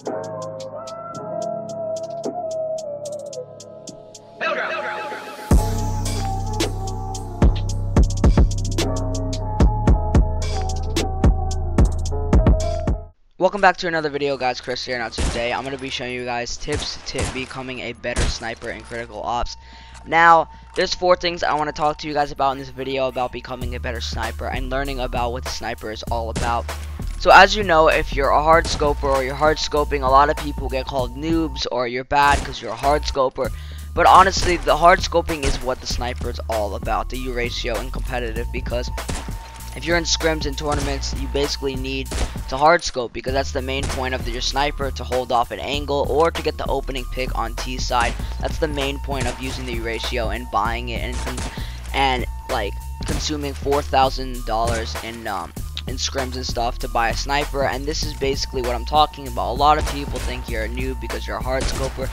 Welcome back to another video, guys. Crosshair. Now today I'm going to be showing you guys tips to becoming a better sniper in critical ops. Now there's 4 things I want to talk to you guys about in this video about becoming a better sniper and learning about what the sniper is all about. So as you know, if you're a hard scoper or you're hard scoping, a lot of people get called noobs or you're bad because you're a hard scoper. But honestly, the hard scoping is what the sniper is all about, the U ratio and competitive, because if you're in scrims and tournaments, you basically need to hard scope because that's the main point of your sniper, to hold off an angle or to get the opening pick on T side. That's the main point of using the U ratio and buying it and like consuming $4,000 in scrims and stuff to buy a sniper. And this is basically what I'm talking about. A lot of people think you're a noob because you're a hard scoper,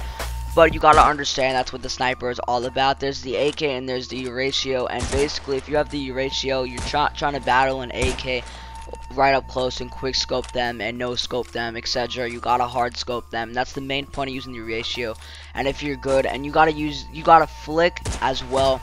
but you gotta understand that's what the sniper is all about. There's the AK and there's the U ratio, and basically if you have the U ratio, you're trying to battle an AK right up close and quick scope them and no scope them, etc. You gotta hard scope them. That's the main point of using the ratio. And if you're good, and you gotta flick as well.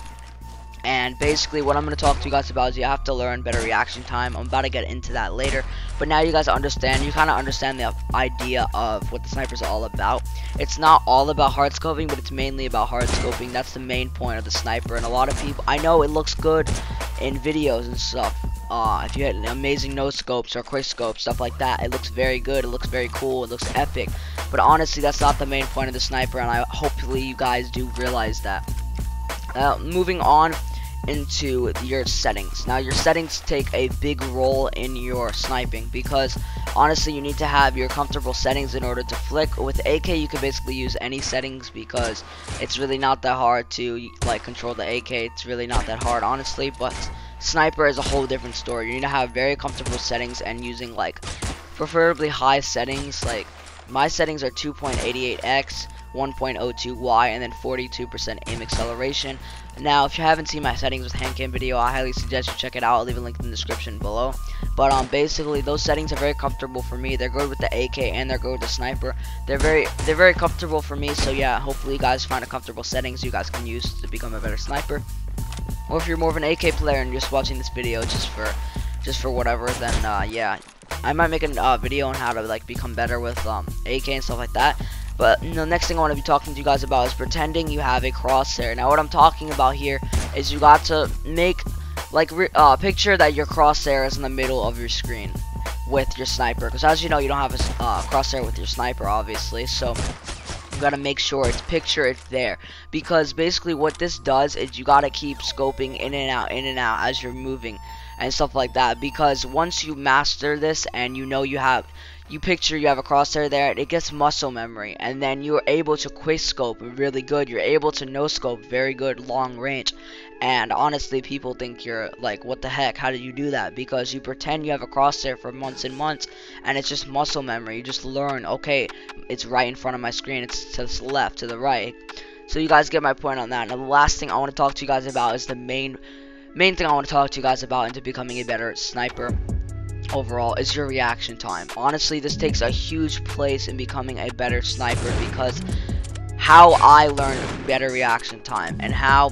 And basically what I'm going to talk to you guys about is you have to learn better reaction time. I'm about to get into that later, but now you guys understand, you kind of understand the idea of what the sniper is all about. It's not all about hard scoping, but it's mainly about hard scoping. That's the main point of the sniper. And a lot of people, I know it looks good in videos and stuff, if you had amazing no scopes or quick scopes, stuff like that, it looks very good, it looks very cool, it looks epic. But honestly, that's not the main point of the sniper, and hopefully you guys do realize that. Moving on into your settings. Now your settings take a big role in your sniping because honestly you need to have your comfortable settings in order to flick. With AK you can basically use any settings because it's really not that hard to like control the AK. It's really not that hard honestly, but sniper is a whole different story. You need to have very comfortable settings and using like preferably high settings. Like my settings are 2.88x, 1.02y, and then 42% aim acceleration. Now if you haven't seen my settings with hand cam video, I highly suggest you check it out. I'll leave a link in the description below. But basically those settings are very comfortable for me. They're good with the AK and they're good with the sniper. They're very comfortable for me. So yeah, hopefully you guys find a comfortable settings you guys can use to become a better sniper. Or if you're more of an AK player and you're just watching this video just for whatever, then yeah, I might make a video on how to like become better with AK and stuff like that. But the next thing I want to be talking to you guys about is pretending you have a crosshair. Now what I'm talking about here is you got to make like picture that your crosshair is in the middle of your screen with your sniper, because as you know you don't have a crosshair with your sniper obviously, so you gotta make sure picture it there, because basically what this does is you gotta keep scoping in and out as you're moving and stuff like that, because once you master this and you know you picture you have a crosshair there, it gets muscle memory, and then you're able to quick scope really good. You're able to no scope very good long range. And honestly people think you're like, what the heck, how did you do that? Because you pretend you have a crosshair for months and months, and it's just muscle memory. You just learn, okay, it's right in front of my screen, it's to the left, to the right. So you guys get my point on that. Now the last thing I want to talk to you guys about is the main thing I want to talk to you guys about into becoming a better sniper overall is your reaction time. Honestly, this takes a huge place in becoming a better sniper, because how I learned better reaction time and how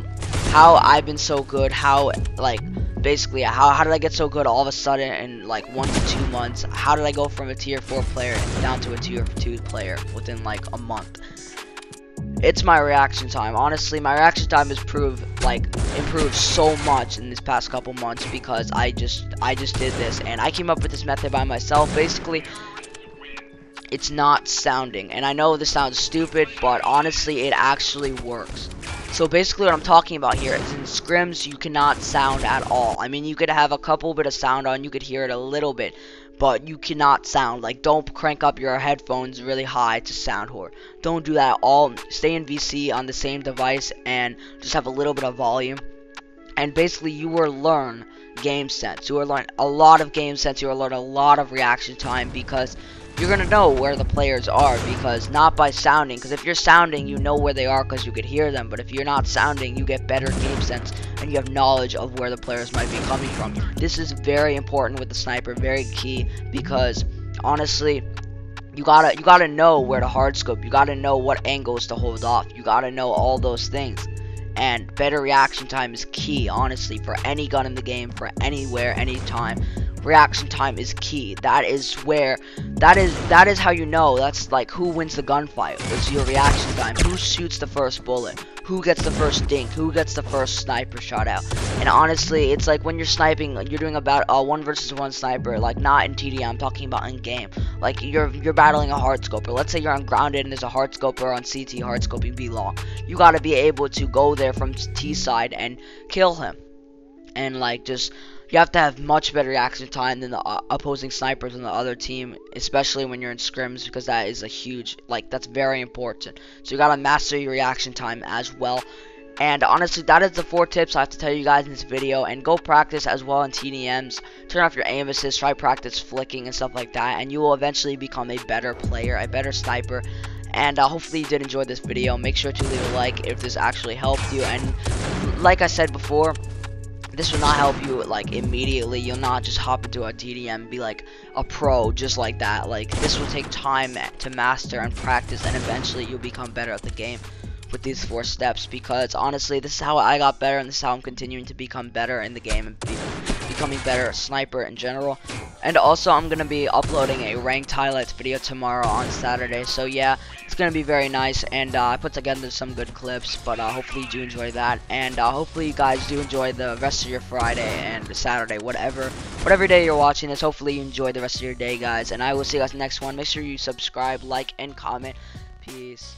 I've been so good, how like basically how did I get so good all of a sudden in like 1 to 2 months? How did I go from a tier 4 player down to a tier 2 player within like a month? It's my reaction time. Honestly, my reaction time has improved so much in this past couple months because I just did this, and I came up with this method by myself. Basically, it's not sounding, and I know this sounds stupid, but honestly it actually works. So basically what I'm talking about here is in scrims you cannot sound at all. I mean, you could have a couple bit of sound on, you could hear it a little bit, but you cannot sound. Like, don't crank up your headphones really high to sound whore. Don't do that at all. Stay in VC on the same device and just have a little bit of volume. And basically you will learn game sense. You will learn a lot of game sense. You will learn a lot of reaction time, because you're gonna know where the players are, because not by sounding, because if you're sounding you know where they are because you could hear them, but if you're not sounding you get better game sense and you have knowledge of where the players might be coming from. This is very important with the sniper, very key, because honestly You gotta know where to hard scope. You gotta know what angles to hold off. You gotta know all those things. And better reaction time is key, honestly, for any gun in the game, for anywhere, anytime. Reaction time is key. That is how you know. That's like who wins the gunfight. It's your reaction time. Who shoots the first bullet? Who gets the first dink? Who gets the first sniper shot out? And honestly, it's like when you're sniping, you're doing about a 1 versus 1 sniper, like not in TDM, I'm talking about in game. Like you're battling a hard scoper. Let's say you're on grounded and there's a hard scoper on CT hard scoping B long. You gotta be able to go there from T side and kill him. And like just you have to have much better reaction time than the opposing snipers on the other team, especially when you're in scrims, because that is a huge, like, that's very important. So you gotta master your reaction time as well. And honestly, that is the 4 tips I have to tell you guys in this video. And go practice as well in TDMs. Turn off your aim assist, try practice flicking and stuff like that, and you will eventually become a better player, a better sniper. And hopefully you did enjoy this video. Make sure to leave a like if this actually helped you. And like I said before, this will not help you like immediately. You'll not just hop into a TDM and be like a pro just like that. Like this will take time to master and practice, and eventually you'll become better at the game with these 4 steps. Because honestly, this is how I got better, and this is how I'm continuing to become better in the game and becoming better sniper in general. And also, I'm gonna be uploading a ranked highlights video tomorrow on Saturday. So yeah, it's gonna be very nice, and I put together some good clips. But hopefully you do enjoy that, and hopefully you guys do enjoy the rest of your Friday and Saturday, whatever day you're watching this. Hopefully you enjoy the rest of your day, guys, and I will see you guys in the next one. Make sure you subscribe, like, and comment. Peace.